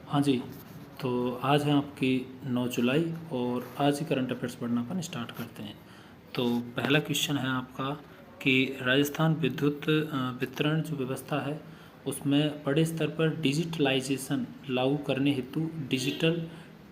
हाँ जी, तो आज है आपकी 9 जुलाई और आज ही करंट अफेयर्स पढ़ना अपन स्टार्ट करते हैं। तो पहला क्वेश्चन है आपका कि राजस्थान विद्युत वितरण जो व्यवस्था है उसमें बड़े स्तर पर डिजिटलाइजेशन लागू करने हेतु डिजिटल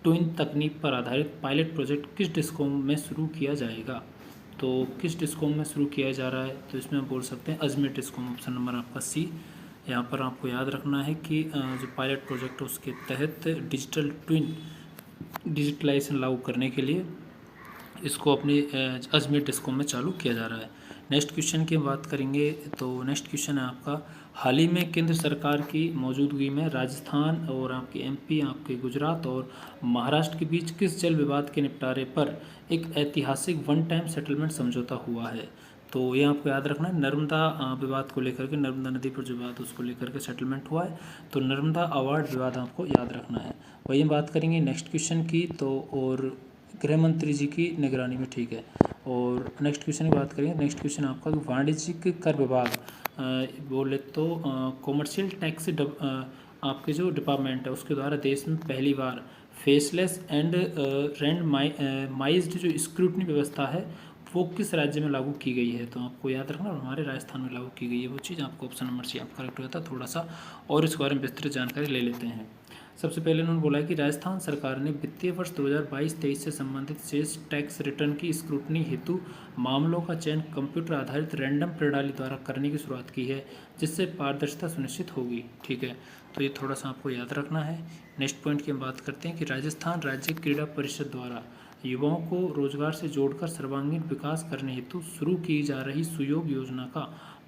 ट्विन तकनीक पर आधारित पायलट प्रोजेक्ट किस डिस्कॉम में शुरू किया जाएगा। तो किस डिस्कॉम में शुरू किया जा रहा है, तो इसमें हम बोल सकते हैं अजमेर डिस्कॉम, ऑप्शन नंबर आपका सी। यहाँ पर आपको याद रखना है कि जो पायलट प्रोजेक्ट है उसके तहत डिजिटल ट्विन डिजिटलाइजेशन लागू करने के लिए इसको अपने अजमेर डिस्कॉम में चालू किया जा रहा है। नेक्स्ट क्वेश्चन की बात करेंगे तो नेक्स्ट क्वेश्चन है आपका, हाल ही में केंद्र सरकार की मौजूदगी में राजस्थान और आपके एमपी, आपके गुजरात और महाराष्ट्र के बीच किस जल विवाद के निपटारे पर एक ऐतिहासिक वन टाइम सेटलमेंट समझौता हुआ है। तो ये आपको याद रखना है, नर्मदा विवाद को लेकर के, नर्मदा नदी पर जो विवाद उसको लेकर के सेटलमेंट हुआ है। तो नर्मदा अवार्ड विवाद आपको याद रखना है। वही बात करेंगे नेक्स्ट क्वेश्चन की, तो और गृह मंत्री जी की निगरानी में, ठीक है। और नेक्स्ट क्वेश्चन की बात करेंगे, नेक्स्ट क्वेश्चन आपका वाणिज्यिक कर विभाग बोले तो कॉमर्शियल टैक्स आपके जो डिपार्टमेंट है उसके द्वारा देश में पहली बार फेसलेस एंड रैंडमाइज्ड जो स्क्रूटनी व्यवस्था है वो किस राज्य में लागू की गई है। तो आपको याद रखना, हमारे राजस्थान में लागू की गई है वो चीज़। आपको ऑप्शन नंबर सी आपका करेक्ट हो जाता है। थोड़ा सा और इसके बारे में विस्तृत जानकारी ले लेते हैं। सबसे पहले उन्होंने बोला है कि राजस्थान सरकार ने वित्तीय वर्ष 2022-23 से संबंधित शेष टैक्स रिटर्न की स्क्रूटनी हेतु मामलों का चयन कंप्यूटर आधारित रैंडम प्रणाली द्वारा करने की शुरुआत की है, जिससे पारदर्शिता सुनिश्चित होगी, ठीक है। तो ये थोड़ा सा आपको याद रखना है। नेक्स्ट पॉइंट की हम बात करते हैं कि राजस्थान राज्य क्रीड़ा परिषद द्वारा युवाओं को रोजगार से जोड़कर सर्वांगीण विकास करने हेतु शुरू की जा रही सुयोग योजना का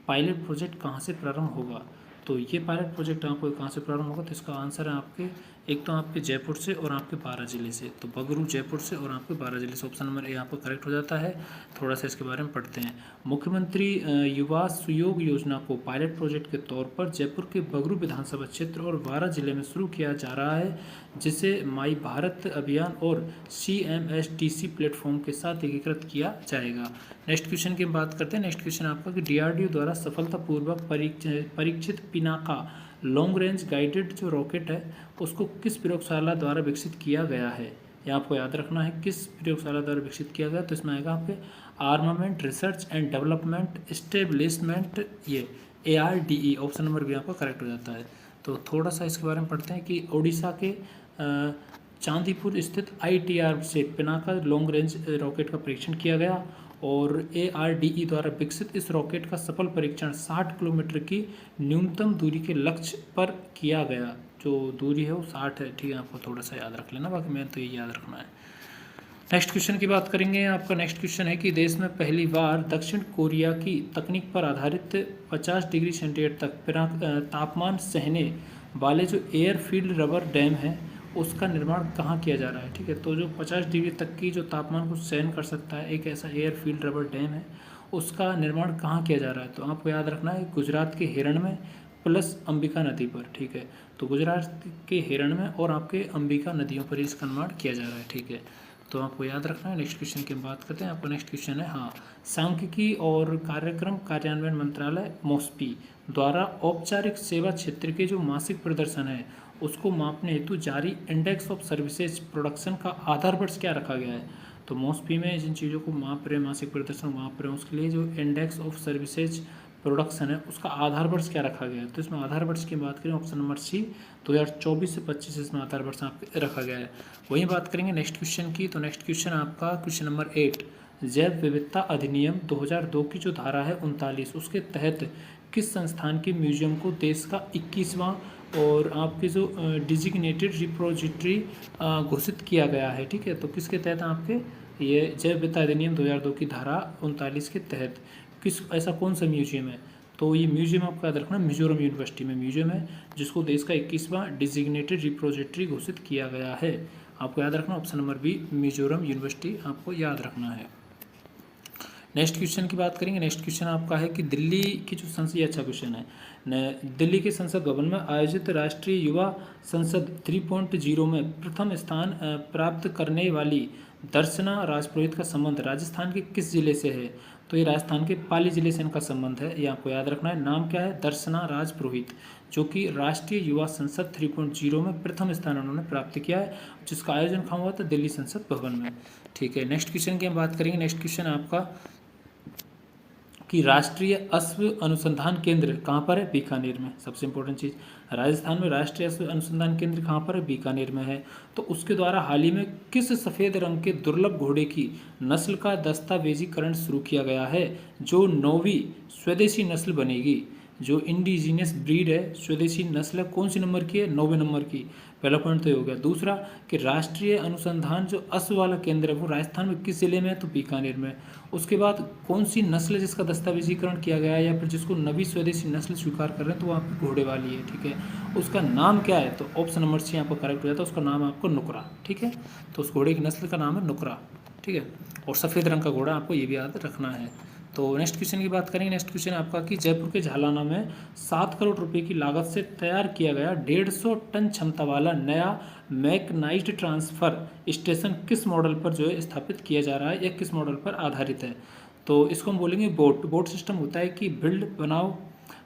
पायलट प्रोजेक्ट कहाँ से प्रारंभ होगा। तो ये पायलट प्रोजेक्ट आपको कहाँ से प्रारंभ होगा, तो इसका आंसर है आपके एक तो आपके जयपुर से और आपके बारां जिले से। तो बगरू जयपुर से और आपके बारां जिले से, ऑप्शन नंबर ए आपको करेक्ट हो जाता है। थोड़ा सा इसके बारे में पढ़ते हैं। मुख्यमंत्री युवा सुयोग योजना को पायलट प्रोजेक्ट के तौर पर जयपुर के बगरू विधानसभा क्षेत्र और बारां जिले में शुरू किया जा रहा है, जिसे माई भारत अभियान और CMSTC प्लेटफॉर्म के साथ एकीकृत किया जाएगा। नेक्स्ट क्वेश्चन की हम बात करते हैं। नेक्स्ट क्वेश्चन आपका कि DRDO द्वारा सफलतापूर्वक Parikshit Pinaka long range guided जो रॉकेट है उसको किस प्रयोगशाला द्वारा विकसित किया गया है। ये आपको याद रखना है, किस प्रयोगशाला द्वारा विकसित किया गया। तो इसमें आएगा आपके armament research and development establishment, ये ARDE, ऑप्शन नंबर भी आपका करेक्ट हो जाता है। तो थोड़ा सा इसके बारे में पढ़ते हैं कि उड़ीसा के चांदीपुर स्थित ITR से पिनाका लॉन्ग रेंज रॉकेट का परीक्षण किया गया और ARDE द्वारा विकसित इस रॉकेट का सफल परीक्षण 60 किलोमीटर की न्यूनतम दूरी के लक्ष्य पर किया गया। जो दूरी है वो 60 है, ठीक है। आपको थोड़ा सा याद रख लेना, बाकी मैं तो ये याद रखना है। नेक्स्ट क्वेश्चन की बात करेंगे। आपका नेक्स्ट क्वेश्चन है कि देश में पहली बार दक्षिण कोरिया की तकनीक पर आधारित 50 डिग्री सेंटीग्रेड तक तापमान सहने वाले जो एयरफील्ड रबर डैम है उसका निर्माण कहाँ किया जा रहा है, ठीक है। तो जो 50 डिग्री तक की जो तापमान को सहन कर सकता है एक ऐसा एयरफील्ड रबर डैम है, उसका निर्माण कहाँ किया जा रहा है। तो आपको याद रखना है गुजरात के हिरण में प्लस अंबिका नदी पर, ठीक है। तो गुजरात के हिरण में और आपके अंबिका नदियों पर इसका निर्माण किया जा रहा है, ठीक है। तो आपको याद रखना है। नेक्स्ट क्वेश्चन की हम बात करते हैं। आपका नेक्स्ट क्वेश्चन है, हाँ, सांख्यिकी और कार्यक्रम कार्यान्वयन मंत्रालय MOSPI द्वारा औपचारिक सेवा क्षेत्र के जो मासिक प्रदर्शन है उसको मापने हेतु जारी इंडेक्स ऑफ सर्विसेज प्रोडक्शन का आधार वर्ष क्या रखा गया है। तो MOSPI में जिन चीज़ों को माप रहे हैं, मासिक प्रदर्शन माप रहे हैं, उसके लिए जो इंडेक्स ऑफ सर्विसेज प्रोडक्शन है उसका आधार वर्ष क्या रखा गया है। तो इसमें आधार वर्ष की बात करें, ऑप्शन नंबर सी 2024 से 25 इसमें आधार वर्ष आपके रखा गया है। वही बात करेंगे नेक्स्ट क्वेश्चन की। तो नेक्स्ट क्वेश्चन आपका क्वेश्चन नंबर 8, जैव विविधता अधिनियम 2002 की जो धारा है 39, उसके तहत किस संस्थान के म्यूजियम को देश का 21वां और आपके जो डिजिग्नेटेड रिपोजिटरी घोषित किया गया है, ठीक है। तो किसके तहत आपके ये जैव विविधता अधिनियम 2002 की धारा 39 के तहत किस ऐसा कौन सा म्यूजियम है। तो ये म्यूजियम आपका याद रखना मिजोरम यूनिवर्सिटी में म्यूजियम है जिसको देश का 21वां डिजिग्नेटेड रिपोजिटरी घोषित किया गया है। आपको याद रखना option number B Mizoram university आपको याद रखना है। नेक्स्ट क्वेश्चन की बात करेंगे। नेक्स्ट क्वेश्चन आपका है कि दिल्ली की जो संसद, ये अच्छा क्वेश्चन है, दिल्ली के संसद भवन में आयोजित राष्ट्रीय युवा संसद 3.0 में प्रथम स्थान प्राप्त करने वाली दर्शना राजपुरोहित का संबंध राजस्थान के किस जिले से है। तो ये राजस्थान के पाली जिले से इनका संबंध है, ये आपको याद रखना है। नाम क्या है? दर्शना राज पुरोहित, जो कि राष्ट्रीय युवा संसद 3.0 में प्रथम स्थान उन्होंने प्राप्त किया है, जिसका आयोजन कहाँ हुआ था? दिल्ली संसद भवन में। ठीक है, नेक्स्ट क्वेश्चन की हम बात करेंगे। नेक्स्ट क्वेश्चन आपका कि राष्ट्रीय अश्व अनुसंधान केंद्र कहाँ पर है? बीकानेर में। सबसे इंपॉर्टेंट चीज़, राजस्थान में राष्ट्रीय अश्व अनुसंधान केंद्र कहाँ पर है? बीकानेर में है। तो उसके द्वारा हाल ही में किस सफ़ेद रंग के दुर्लभ घोड़े की नस्ल का दस्तावेजीकरण शुरू किया गया है, जो 9वीं स्वदेशी नस्ल बनेगी? जो इंडिजीनियस ब्रीड है, स्वदेशी नस्ल है, कौन सी नंबर की है? 9वें नंबर की। पहला पॉइंट तो ये हो गया। दूसरा कि राष्ट्रीय अनुसंधान जो अश्व वाला केंद्र है वो राजस्थान में किस जिले में है? तो बीकानेर में। उसके बाद कौन सी नस्ल है जिसका दस्तावेजीकरण किया गया है या फिर जिसको नवी स्वदेशी नस्ल स्वीकार कर रहे हैं, तो वो आपकी घोड़े वाली है। ठीक है, उसका नाम क्या है? तो ऑप्शन नंबर सी आपका करेक्ट हो जाता है, उसका नाम है आपको नुकरा। ठीक है, तो उस घोड़े की नस्ल का नाम है नुकरा। ठीक है, और सफ़ेद रंग का घोड़ा, आपको ये भी याद रखना है। तो नेक्स्ट क्वेश्चन की बात करेंगे। नेक्स्ट क्वेश्चन आपका कि जयपुर के झालाना में 7 करोड़ रुपए की लागत से तैयार किया गया 150 टन क्षमता वाला नया मैकनाइज्ड ट्रांसफर स्टेशन किस मॉडल पर जो है स्थापित किया जा रहा है या किस मॉडल पर आधारित है? तो इसको हम बोलेंगे बोट सिस्टम होता है कि बिल्ड बनाओ,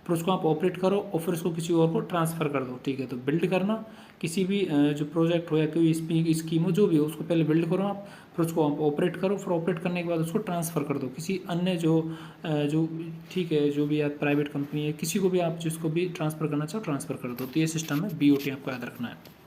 फिर उसको आप ऑपरेट करो और फिर उसको किसी और को ट्रांसफ़र कर दो। ठीक है, तो बिल्ड करना, किसी भी जो प्रोजेक्ट हो या कोई स्कीम हो जो भी हो, उसको पहले बिल्ड करो आप, फिर उसको आप ऑपरेट करो, फिर ऑपरेट करने के बाद उसको ट्रांसफ़र कर दो किसी अन्य जो ठीक है, जो भी आप प्राइवेट कंपनी है, किसी को भी आप जिसको भी ट्रांसफ़र करना चाहो ट्रांसफ़र कर दो। तो ये सिस्टम है BOT, आपको याद रखना है।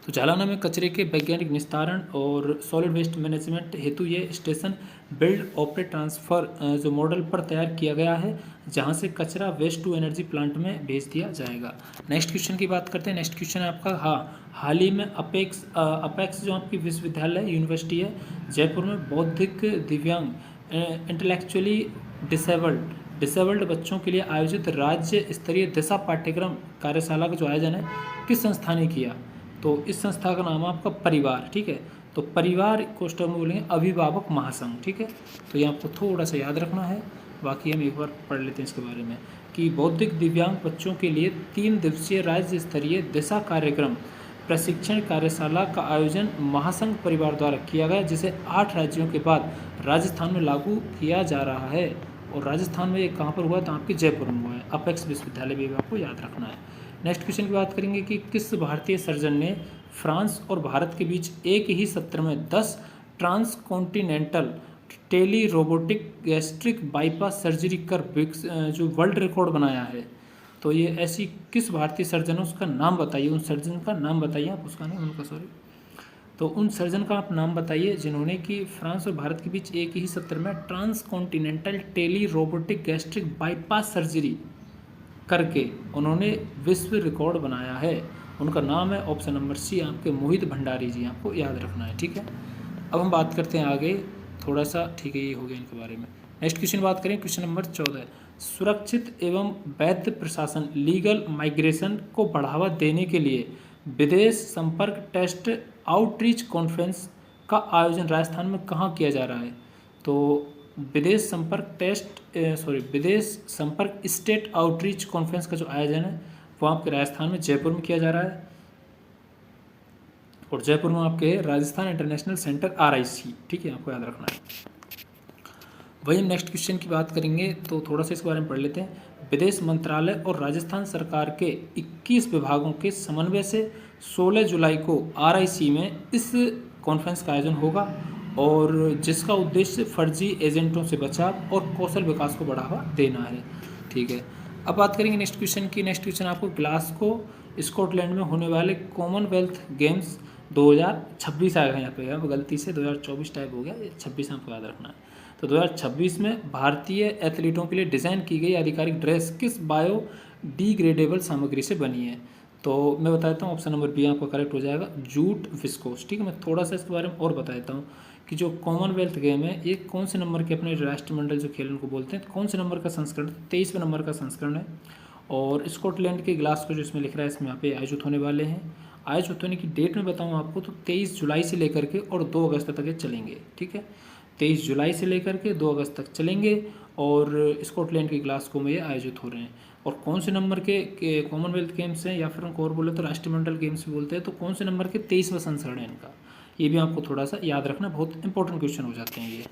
तो झालाना में कचरे के वैज्ञानिक निस्तारण और सॉलिड वेस्ट मैनेजमेंट हेतु ये स्टेशन बिल्ड ऑपरेट ट्रांसफ़र जो मॉडल पर तैयार किया गया है, जहां से कचरा वेस्ट टू एनर्जी प्लांट में भेज दिया जाएगा। नेक्स्ट क्वेश्चन की बात करते हैं। नेक्स्ट क्वेश्चन है आपका हाल ही में अपेक्स जो आपकी विश्वविद्यालय यूनिवर्सिटी है जयपुर में बौद्धिक दिव्यांग इंटेलेक्चुअली डिसेबल्ड बच्चों के लिए आयोजित राज्य स्तरीय दिशा पाठ्यक्रम कार्यशाला का जो आयोजन है किस संस्था ने किया? तो इस संस्था का नाम है आपका परिवार। ठीक है, तो परिवार को टर्म में बोलेंगे अभिभावक महासंघ। ठीक है, तो ये आपको थोड़ा सा याद रखना है। बाकी हम एक बार पढ़ लेते हैं इसके बारे में कि बौद्धिक दिव्यांग बच्चों के लिए 3 दिवसीय राज्य स्तरीय दिशा कार्यक्रम प्रशिक्षण कार्यशाला का आयोजन महासंघ परिवार द्वारा किया गया, जिसे 8 राज्यों के बाद राजस्थान में लागू किया जा रहा है। और राजस्थान में ये कहाँ पर हुआ? तो आपके जयपुर में हुआ है। अपेक्स विश्वविद्यालय भी आपको याद रखना है। नेक्स्ट क्वेश्चन की बात करेंगे कि किस भारतीय सर्जन ने फ्रांस और भारत के बीच एक ही सत्र में 10 transcontinental telerobotic gastric bypass surgery कर जो वर्ल्ड रिकॉर्ड बनाया है? तो ये ऐसी किस भारतीय सर्जन है, उसका नाम बताइए। उन सर्जन का नाम बताइए आप, उसका नहीं, उनका सॉरी। तो उन सर्जन का आप नाम बताइए जिन्होंने कि फ्रांस और भारत के बीच एक ही सत्र में transcontinental telerobotic gastric bypass surgery करके उन्होंने विश्व रिकॉर्ड बनाया है। उनका नाम है ऑप्शन नंबर सी आपके मोहित भंडारी जी, आपको याद रखना है। ठीक है, अब हम बात करते हैं आगे थोड़ा सा। ठीक है, ये हो गया इनके बारे में। नेक्स्ट क्वेश्चन बात करें, क्वेश्चन नंबर 14। सुरक्षित एवं वैध प्रशासन लीगल माइग्रेशन को बढ़ावा देने के लिए विदेश संपर्क टेस्ट आउटरीच कॉन्फ्रेंस का आयोजन राजस्थान में कहाँ किया जा रहा है? तो विदेश संपर्क स्टेट आउटरीच कॉन्फ्रेंस का जो आयोजन है वो आपके राजस्थान में जयपुर में किया जा रहा है। और जयपुर में आपके राजस्थान इंटरनेशनल सेंटर RIC। ठीक है, आपको याद रखना है। वही हम नेक्स्ट क्वेश्चन की बात करेंगे, तो थोड़ा सा इसके बारे में पढ़ लेते हैं। विदेश मंत्रालय और राजस्थान सरकार के 21 विभागों के समन्वय से 16 जुलाई को RIC में इस कॉन्फ्रेंस का आयोजन होगा, और जिसका उद्देश्य फर्जी एजेंटों से बचाव और कौशल विकास को बढ़ावा देना है। ठीक है, अब बात करेंगे नेक्स्ट क्वेश्चन की। नेक्स्ट क्वेश्चन आपको ग्लासगो स्कॉटलैंड में होने वाले कॉमनवेल्थ गेम्स 2026 आएगा। यहाँ पे अब गलती से 2024 टाइप हो गया, 26 आपको याद रखना है। तो 2026 में भारतीय एथलीटों के लिए डिज़ाइन की गई आधिकारिक ड्रेस किस बायोडिग्रेडेबल सामग्री से बनी है? तो मैं बता देता हूँ, ऑप्शन नंबर बी आपका करेक्ट हो जाएगा, जूट विस्कोस। ठीक है, मैं थोड़ा सा इसके बारे में और बता देता हूँ कि जो कॉमनवेल्थ गेम है ये कौन से नंबर के अपने राष्ट्रमंडल जो खेल उनको बोलते हैं, कौन से नंबर का संस्करण? 23वें नंबर का संस्करण है। और स्कॉटलैंड के ग्लासगो जो इसमें लिख रहा है, इसमें यहाँ पे आयोजित होने वाले हैं। आयोजित होने की डेट में बताऊँ आपको तो 23 जुलाई से लेकर के और 2 अगस्त तक ये चलेंगे। ठीक है, 23 जुलाई से लेकर के 2 अगस्त तक चलेंगे और स्कॉटलैंड के ग्लासगो में ये आयोजित हो रहे हैं। और कौन से नंबर के कॉमनवेल्थ गेम्स हैं, या फिर उनको और बोले तो राष्ट्रमंडल गेम्स भी बोलते हैं, तो कौन से नंबर के 23वां संस्करण है इनका, ये भी आपको थोड़ा सा याद रखना, बहुत इंपॉर्टेंट क्वेश्चन हो जाते हैं ये।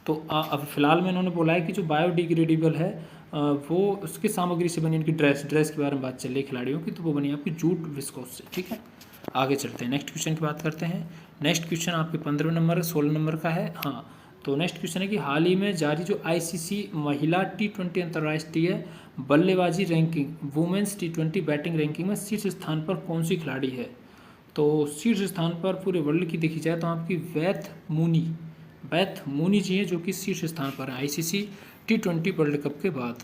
तो अब फिलहाल में इन्होंने बोला है कि जो बायोडिग्रेडेबल है वो उसकी सामग्री से बनी, इनकी ड्रेस के बारे में बात चल रही है खिलाड़ियों की, तो वो बनी आपकी जूट विस्कोस से। ठीक है, आगे चलते हैं, नेक्स्ट क्वेश्चन की बात करते हैं। नेक्स्ट क्वेश्चन आपके 15वें नंबर 16 नंबर का है। हाँ, तो नेक्स्ट क्वेश्चन है कि हाल ही में जारी जो ICC महिला T20 अंतर्राष्ट्रीय बल्लेबाजी ranking women's T20 batting ranking में शीर्ष स्थान पर कौन सी खिलाड़ी है? तो शीर्ष स्थान पर पूरे वर्ल्ड की देखी जाए तो आपकी बैथ मूनी जी हैं, जो कि शीर्ष स्थान पर है ICC T20 वर्ल्ड कप के बाद।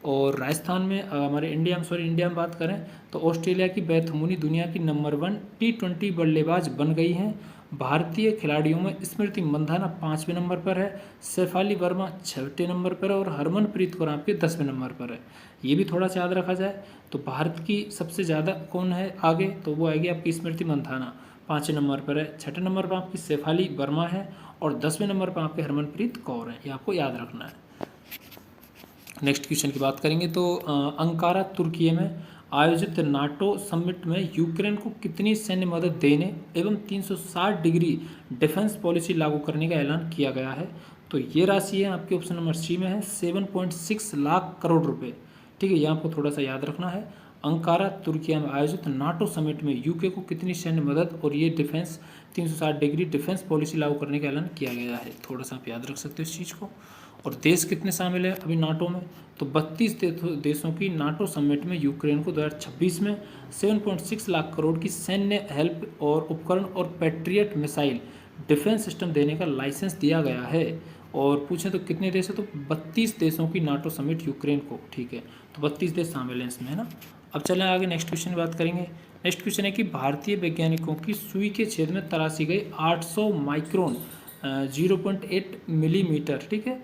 और राजस्थान में हमारे इंडिया में बात करें तो ऑस्ट्रेलिया की बैथ मूनी दुनिया की नंबर 1 T20 बल्लेबाज बन गई हैं। भारतीय खिलाड़ियों में स्मृति मंधाना 5वें नंबर पर है, शेफाली वर्मा 6वें नंबर पर है और हरमनप्रीत कौर आपके 10वें नंबर पर है। ये भी थोड़ा सा याद रखा जाए तो भारत की सबसे ज़्यादा कौन है आगे, तो वो आएगी आपकी स्मृति मंधाना 5वें नंबर पर है, 6ठे नंबर पर आपकी शेफाली वर्मा है और 10वें नंबर पर आपके हरमनप्रीत कौर है। ये आपको याद रखना है। नेक्स्ट क्वेश्चन की बात करेंगे तो अंकारा तुर्की में आयोजित नाटो समिट में यूक्रेन को कितनी सैन्य मदद देने एवं 360 डिग्री डिफेंस पॉलिसी लागू करने का ऐलान किया गया है? तो ये राशि है आपके ऑप्शन नंबर सी में है 7.6 लाख करोड़ रुपए। ठीक है, ये आपको थोड़ा सा याद रखना है। अंकारा तुर्की में आयोजित नाटो समिट में यूके को कितनी सैन्य मदद और ये डिफेंस 360 डिग्री डिफेंस पॉलिसी लागू करने का ऐलान किया गया है। थोड़ा सा आप याद रख सकते हो इस चीज़ को। और देश कितने शामिल है अभी नाटो में? तो 32 देशों की नाटो समिट में यूक्रेन को 2026 में 7.6 लाख करोड़ की सैन्य हेल्प और उपकरण और पैट्रियट मिसाइल डिफेंस सिस्टम देने का लाइसेंस दिया गया है। और पूछें तो कितने देश है, तो 32 देशों की नाटो समिट यूक्रेन को। ठीक है, तो 32 देश शामिल हैं इसमें, है ना। अब चलें आगे, नेक्स्ट क्वेश्चन की बात करेंगे। नेक्स्ट क्वेश्चन है कि भारतीय वैज्ञानिकों की सुई के छेद में तराशी गई 800 माइक्रोन 0.8 मिलीमीटर, ठीक है,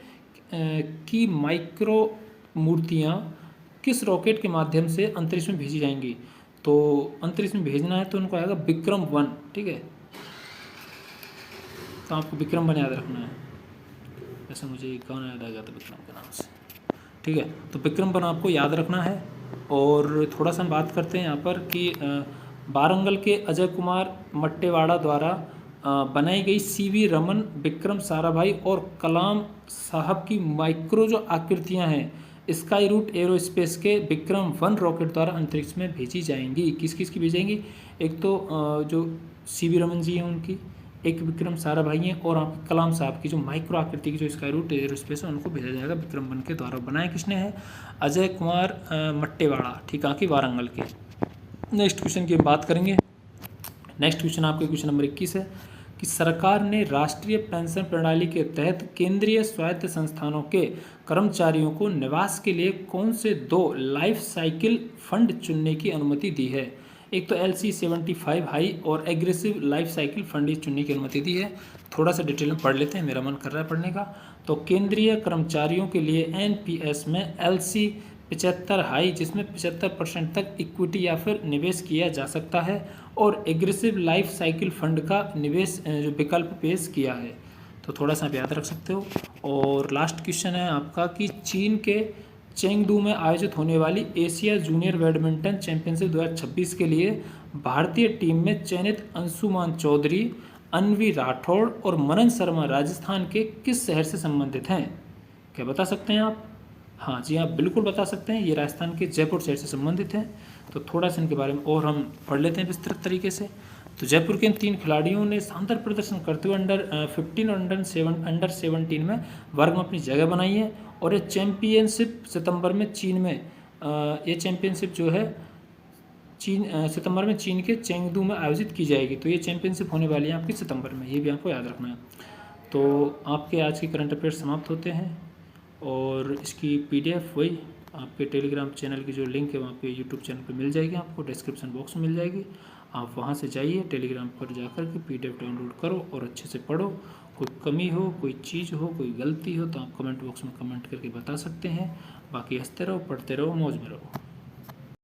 की माइक्रो मूर्तियाँ किस रॉकेट के माध्यम से अंतरिक्ष में भेजी जाएंगी? तो अंतरिक्ष में भेजना है तो उनको आएगा विक्रम-1। ठीक है, तो आपको विक्रम-1 याद रखना है। वैसे मुझे एक गाना याद आ गया था विक्रम के नाम से। ठीक है, तो विक्रम-1 आपको याद रखना है। और थोड़ा सा हम बात करते हैं यहाँ पर कि वारंगल के अजय कुमार मट्टेवाड़ा द्वारा बनाई गई CV रमन, विक्रम साराभाई और कलाम साहब की माइक्रो जो आकृतियाँ हैं स्काई रूट एरोस्पेस के विक्रम-1 रॉकेट द्वारा अंतरिक्ष में भेजी जाएंगी। किस किस की भेजेंगी? एक तो जो CV रमन जी हैं उनकी, एक विक्रम साराभाई हैं और आपके कलाम साहब की जो माइक्रो आकृति की जो स्काई रूट एरोस्पेस है उनको भेजा जाएगा विक्रम-1 के द्वारा। बनाया किसने है? अजय कुमार मट्टेवाड़ा, ठीक है, कि वारंगल के। नेक्स्ट क्वेश्चन की बात करेंगे। नेक्स्ट क्वेश्चन आपके क्वेश्चन नंबर 21 है कि सरकार ने राष्ट्रीय पेंशन प्रणाली के तहत केंद्रीय स्वायत्त संस्थानों के कर्मचारियों को निवास के लिए कौन से 2 लाइफ साइकिल फंड चुनने की अनुमति दी है? एक तो LC75 हाई और एग्रेसिव लाइफ साइकिल फंड चुनने की अनुमति दी है। थोड़ा सा डिटेल में पढ़ लेते हैं, मेरा मन कर रहा है पढ़ने का। तो केंद्रीय कर्मचारियों के लिए NPS में LC75 हाई, जिसमें 75% तक इक्विटी या फिर निवेश किया जा सकता है, और एग्रेसिव लाइफ साइकिल फंड का निवेश जो विकल्प पेश किया है। तो थोड़ा सा आप याद रख सकते हो। और लास्ट क्वेश्चन है आपका कि चीन के चेंगडू में आयोजित होने वाली एशिया जूनियर बैडमिंटन चैंपियनशिप 2026 के लिए भारतीय टीम में चयनित अंशुमान चौधरी, अन्वी राठौड़ और मनन शर्मा राजस्थान के किस शहर से संबंधित हैं? क्या बता सकते हैं आप? हाँ जी, आप बिल्कुल बता सकते हैं, ये राजस्थान के जयपुर शहर से संबंधित हैं। तो थोड़ा सा इनके बारे में और हम पढ़ लेते हैं विस्तृत तरीके से। तो जयपुर के इन 3 खिलाड़ियों ने शानदार प्रदर्शन करते हुए अंडर 15 और अंडर 17 में वर्ग में अपनी जगह बनाई है। और ये चैम्पियनशिप सितंबर में चीन में ये चैम्पियनशिप जो है सितंबर में चीन के चेंगडू में आयोजित की जाएगी। तो ये चैम्पियनशिप होने वाली है आपकी सितंबर में, ये भी आपको याद रखना है। तो आपके आज के करंट अफेयर्स समाप्त होते हैं और इसकी PDF वही आपके टेलीग्राम चैनल की जो लिंक है वहाँ पे यूट्यूब चैनल पे मिल जाएगी, आपको डिस्क्रिप्शन बॉक्स में मिल जाएगी। आप वहाँ से जाइए, टेलीग्राम पर जाकर के PDF डाउनलोड करो और अच्छे से पढ़ो। कोई कमी हो, कोई चीज़ हो, कोई गलती हो तो आप कमेंट बॉक्स में कमेंट करके बता सकते हैं। बाकी हंसते रहो, पढ़ते रहो, मौज में रहो।